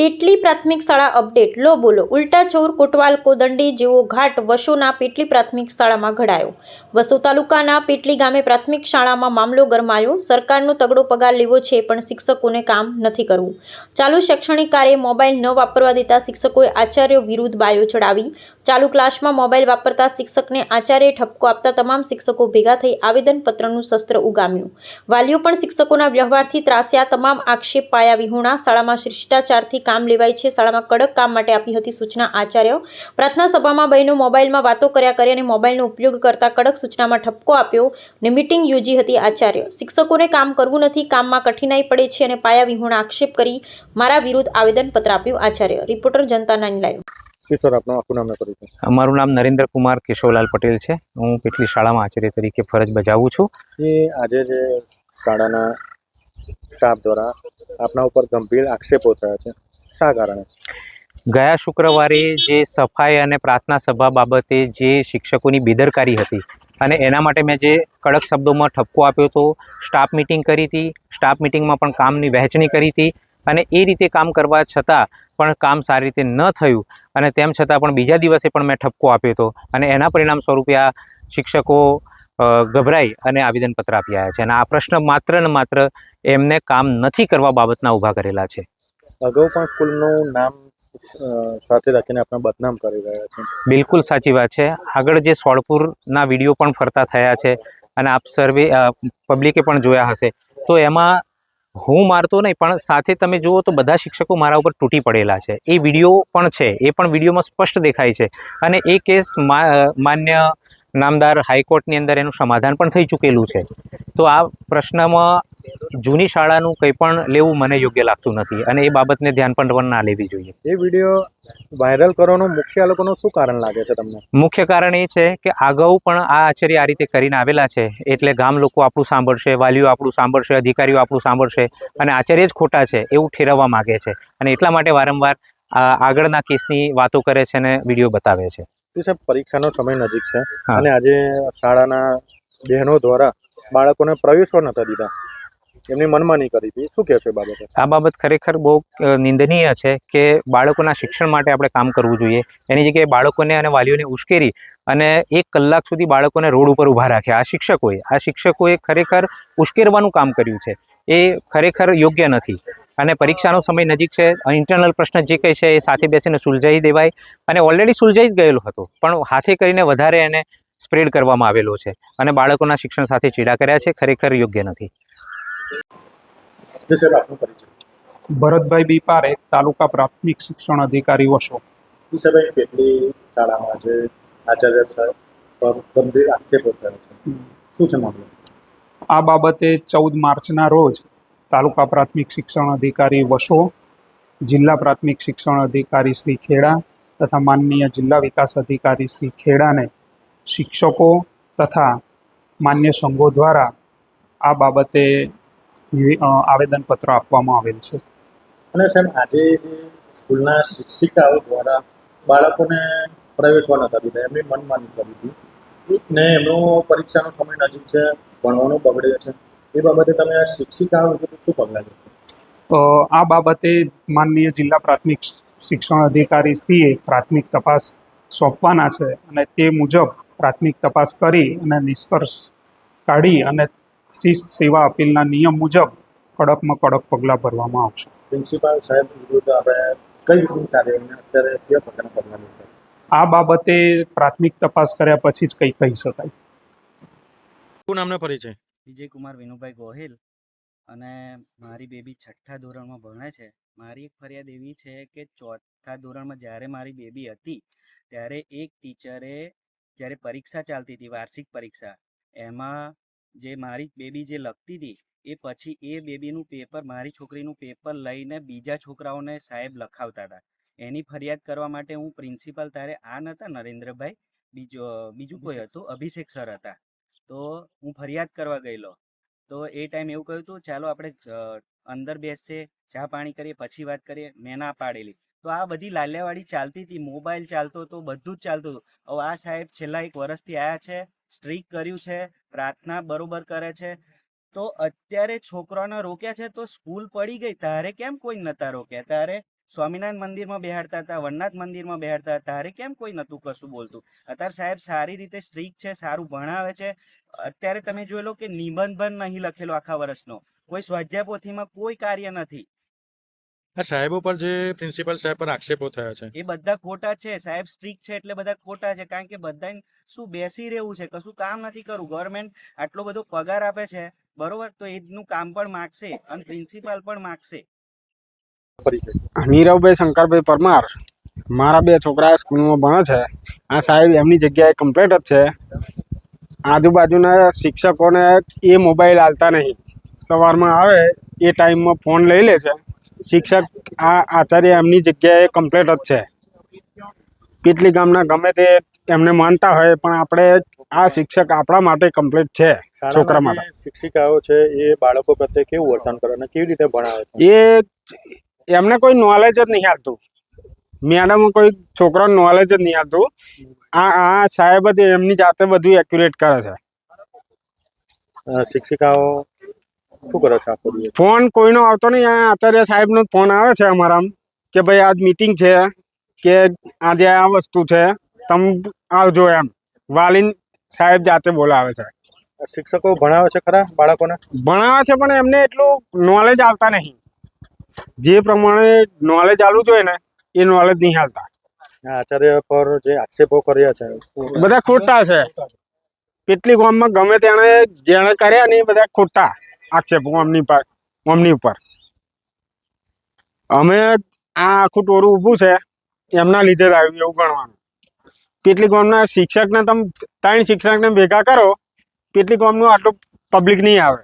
પેટલી પ્રાથમિક શાળા અપડેટ લો બોલો ઉલ્ટા ચોર કોટવાલ કોદંડી જેવો ઘાટ વસોના પેટલી પ્રાથમિક શાળામાં ઘડાયો। વસો તાલુકાના પેટલી ગામે પ્રાથમિક શાળામાં મામલો ગરમાયો। સરકારનો તગડો પગાર લેવો છે પણ શિક્ષકોને કામ નથી કરવું। ચાલુ શૈક્ષણિક કાર્ય મોબાઈલ ન વાપરવા દેતા શિક્ષકોએ આચાર્યો વિરુદ્ધ બાયો ચડાવી। ચાલુ ક્લાસમાં મોબાઈલ વાપરતા શિક્ષકને આચાર્યએ ઠપકો આપતા તમામ શિક્ષકો ભેગા થઈ આવેદનપત્રનું શસ્ત્ર ઉગામ્યું। વાલીઓ પણ શિક્ષકોના વ્યવહારથી ત્રાસ્યા। તમામ આક્ષેપ પાયા વિહોણા। શાળામાં શિષ્ટાચારથી કામ લેવાય છે। શાળામાં કડક કામ માટે આપી હતી સૂચના આચાર્ય। પ્રાર્થના સભામાં બહેનો મોબાઈલમાં વાતો કર્યા કરી અને મોબાઈલનો ઉપયોગ કરતા કડક સૂચનામાં ઠપકો આપ્યો ને મીટિંગ યોજી હતી આચાર્ય। શિક્ષકોને કામ કરવું નથી, કામમાં કઠિનાઈ પડે છે અને પાયા વિહોણા આક્ષેપ કરી મારા વિરુદ્ધ આવેદનપત્ર આપ્યું આચાર્ય। રિપોર્ટર જનતા 9 લાઈવ। સર, આપનું આખું નામ પરિચય? મારું નામ નરેન્દ્ર કુમાર કેશવલાલ પટેલ છે। હું પેટલી શાળામાં આચાર્ય તરીકે ફરજ બજાવું છું। એ આજે જે શાળાના સ્ટાફ દ્વારા આપના ઉપર ગંભીર આક્ષેપો થયા છે, શા કારણે? ગયા શુક્રવારે જે સફાઈ અને પ્રાર્થના સભા બાબતે જે શિક્ષકોની બેદરકારી હતી અને એના માટે મેં જે કડક શબ્દોમાં ઠપકો આપ્યો હતો, સ્ટાફ મિટિંગ કરી હતી। સ્ટાફ મિટિંગમાં પણ કામની વહેંચણી કરી હતી અને એ રીતે કામ કરવા છતાં પણ કામ સારી રીતે ન થયું અને તેમ છતાં પણ બીજા દિવસે પણ મેં ઠપકો આપ્યો હતો અને એના પરિણામ સ્વરૂપે આ શિક્ષકો ગભરાઈ અને આવેદનપત્ર આપી આવ્યા છે અને આ પ્રશ્ન માત્ર ને માત્ર એમને કામ નથી કરવા બાબતના ઊભા કરેલા છે। અગાઉ પણ સ્કૂલનું નામ સાથે રાખીને આપણે બદનામ કરી રહ્યા છે। બિલકુલ સાચી વાત છે। આગળ જે સોળપુરના વિડીયો પણ ફરતા થયા છે અને આપ સર્વે પબ્લિકે પણ જોયા હશે, તો એમાં હું મારતો નહીં પણ સાથે તમે જુઓ તો બધા શિક્ષકો મારા ઉપર તૂટી પડેલા છે। એ વિડીયો પણ છે, એ પણ વિડીયોમાં સ્પષ્ટ દેખાય છે અને એ કેસ માન્ય નામદાર હાઈકોર્ટની અંદર એનું સમાધાન પણ થઈ ચૂકેલું છે। તો આ પ્રશ્નમાં જૂની શાળાનું કંઈ પણ લેવું મને યોગ્ય લાગતું નથી અને એ બાબતને ધ્યાન પણ ના લેવી જોઈએ। એ વિડીયો વાયરલ કરવાનું મુખ્ય લોકોનું શું કારણ લાગે છે તમને? મુખ્ય કારણ એ છે કે અગાઉ પણ આ આચાર્ય આ રીતે કરીને આવેલા છે એટલે ગામ લોકો આપણું સાંભળશે, વાલીઓ આપણું સાંભળશે, અધિકારીઓ આપણું સાંભળશે અને આચાર્ય જ ખોટા છે એવું ઠેરવવા માગે છે અને એટલા માટે વારંવાર આગળના કેસની વાતો કરે છે અને વિડીયો બતાવે છે। સાહેબ, પરીક્ષાનો સમય નજીક છે અને આજે શાળાના બહેનો દ્વારા બાળકોને પ્રવેશવા નતા દીધા, એમની મનમાની કરી હતી, શું કહેશો એ બાબતે? આ બાબત ખરેખર બહુ નિંદનીય છે કે બાળકોના શિક્ષણ માટે આપણે કામ કરવું જોઈએ, એની જગ્યાએ બાળકોને અને વાલીઓને ઉશ્કેરી અને 1 કલાક સુધી બાળકોને રોડ ઉપર ઊભા રાખ્યા આ શિક્ષકોએ ખરેખર ઉશ્કેરવાનું કામ કર્યું છે। એ ખરેખર યોગ્ય નથી અને પરીક્ષાનો સમય નજીક છે। ઇન્ટરનલ પ્રશ્ન જે કંઈ છે એ સાથે બેસીને સુલઝાવી દેવાય અને ઓલરેડી સુલઝાઈ જ ગયેલો હતો પણ હાથે કરીને વધારે એને સ્પ્રેડ કરવામાં આવેલો છે અને બાળકોના શિક્ષણ સાથે ચીડા કર્યા છે, ખરેખર યોગ્ય નથી। ભરતભાઈ બી પારેખ, તાલુકા પ્રાથમિક શિક્ષણ અધિકારી વસો। કેટલી શાળામાં જે આચાર્ય સાહેબ પર ગંભીર આક્ષેપો થયા છે, શું છે મામલો? આ બાબતે 14 માર્ચના રોજ તાલુકા પ્રાથમિક શિક્ષણ અધિકારી વસો, જિલ્લા પ્રાથમિક શિક્ષણ અધિકારી શ્રી ખેડા તથા માનનીય જિલ્લા વિકાસ અધિકારી શ્રી ખેડાને શિક્ષકો તથા માન્ય સંઘો દ્વારા આ બાબતે આવેદનપત્ર આપવામાં આવેલ છે। અને સાહેબ, આજે જે સ્કૂલના શિક્ષિકાઓ દ્વારા બાળકોને પ્રવેશવા નતા દીધા, એમની મનમાની કરી હતી ને એમનો પરીક્ષાનો સમય નજીક છે, ભણવાનું બગડે છે, એ બાબતે તમે આ શિક્ષિકાઓ વિશે શું પગલાં લેશો? આ બાબતે માનનીય જિલ્લા પ્રાથમિક શિક્ષણ અધિકારી શ્રીએ પ્રાથમિક તપાસ સોંપવાના છે અને તે મુજબ પ્રાથમિક તપાસ કરી અને નિષ્કર્ષ કાઢી અને શિસ્ત સેવા અપીલના નિયમ મુજબ કડકમાં કડક પગલાં ભરવામાં આવશે। પ્રિન્સિપાલ સાહેબ વિરુદ્ધ આપણે કઈ રીતની કાર્યવાહી અત્યારે કયા પ્રકારના પગલાં લેશે? આ બાબતે પ્રાથમિક તપાસ કર્યા પછી જ કંઈ કહી શકાય। શું નામનો પરિચય? વિજય કુમાર વિનુભાઈ ગોહિલ અને મારી બેબી 6ઠ્ઠા ધોરણમાં ભણે છે। મારી એક ફરિયાદ એવી છે કે 4થા ધોરણમાં જ્યારે મારી બેબી હતી ત્યારે એક ટીચરે જ્યારે પરીક્ષા ચાલતી હતી, વાર્ષિક પરીક્ષા, એમાં જે મારી બેબી જે લખતી હતી એ પછી એ બેબીનું પેપર, મારી છોકરીનું પેપર લઈને બીજા છોકરાઓને સાહેબ લખાવતા હતા। એની ફરિયાદ કરવા માટે હું પ્રિન્સિપાલ, ત્યારે આ નહોતા નરેન્દ્રભાઈ, બીજું કોઈ હતું, અભિષેક સર હતા, તો હું ફરિયાદ કરવા ગયેલો તો એ ટાઈમ એવું કહ્યું હતું ચાલો આપણે અંદર બેસશે, ચા પાણી કરીએ પછી વાત કરીએ, મેં ના પાડેલી। તો આ બધી લાલ્યાવાડી ચાલતી હતી, મોબાઈલ ચાલતો હતો, બધું જ ચાલતું હતું। હવે આ સાહેબ છેલ્લા 1 વર્ષથી આવ્યા છે, સ્ટ્રીક કર્યું છે, પ્રાર્થના બરોબર કરે છે, તો અત્યારે છોકરાઓને રોક્યા છે તો સ્કૂલ પડી ગઈ, તારે કેમ કોઈ નતા રોક્યા? તારે સ્વામિનારાયણ મંદિરમાં બેહાડતા હતા, વડનાથ મંદિરમાં બેહાડતા હતા, તારે કેમ કોઈ નહોતું કશું બોલતું? અત્યારે સાહેબ સારી રીતે સ્ટ્રીક છે, સારું ભણાવે છે. અત્યારે તમે જોઈ લો કે નિબંધ પણ નહીં લખેલો આખા વર્ષનો, કોઈ સ્વાધ્યાય પોથીમાં કોઈ કાર્ય નથી. આ સાહેબો પર જે પ્રિન્સિપલ સાહેબ પર આક્ષેપો થયા છે એ બધા ખોટા છે. સાહેબ સ્ટ્રીક છે એટલે બધા ખોટા છે, કારણ કે બધાને શું બેસી રહેવું છે, કશું કામ નથી કરવું. ગવર્મેન્ટ આટલો બધો પગાર આપે છે, બરોબર, તો એનું કામ પણ માગશે અને પ્રિન્સિપાલ પણ માગશે. પરિચય. નીરવભાઈ શંકરભાઈ પરમાર, મારા 2 છોકરા સ્કૂલમાં ભણે છે. આ સાહેબ એમની જગ્યાએ કમ્પ્લીટ જ છે. આજુબાજુના શિક્ષકોને એ મોબાઈલ આલતા નહીં. સવારમાં આવે એ ટાઈમમાં ફોન લઈ લે છે. શિક્ષક આ આચાર્ય એમની જગ્યાએ કમ્પ્લીટ જ છે. કેટલી ગામના ગમે તે એમને માનતા હોય, પણ આપણે આ શિક્ષક આપણા માટે કમ્પ્લીટ છે. છોકરા માટે શિક્ષિકાઓ છે એ બાળકો પ્રત્યે કેવું વર્તન કરે અને કેવી રીતે ભણાવે છે? એ એમને કોઈ નોલેજ જ નહીં આપતું. મેડમ કોઈ છોકરાને નોલેજ જ નહીં આપતું. આ સાહેબ જ એમની જાતે બધું એક્યુરેટ કરે છે. શિક્ષિકાઓ શું કરે છે આખો દિવસ? ફોન કોઈનો આવતો નહીં. આ આચાર્ય સાહેબનો ફોન આવે છે અમારામાં કે ભાઈ આજ મીટિંગ છે, કે આજે આ વસ્તુ છે, તમે આવજો એમ. વાલીન સાહેબ જાતે બોલાવે છે. શિક્ષકો ભણાવે છે ખરા બાળકોને? ભણાવે છે, પણ એમને એટલું નોલેજ આવતા નહીં. જે પ્રમાણે નોલેજ આવવું જોઈએ ને એ નોલેજ નહીં આવતા. આચાર્ય પર જે આક્ષેપો કર્યા છે બધા ખોટા છે. કેટલી ગામમાં ગમે તેને જેણે કર્યા ને એ બધા ખોટા આક્ષેપો અમની ઉપર. અમે આ આખું ટોરું ઊભું છે એમના લીધે જ આવ્યું એવું ગણવાનું. કેટલી ગામના શિક્ષકને તમે 3 શિક્ષકને ભેગા કરો, કેટલી ગામનું આટલું પબ્લિક નહીં આવે.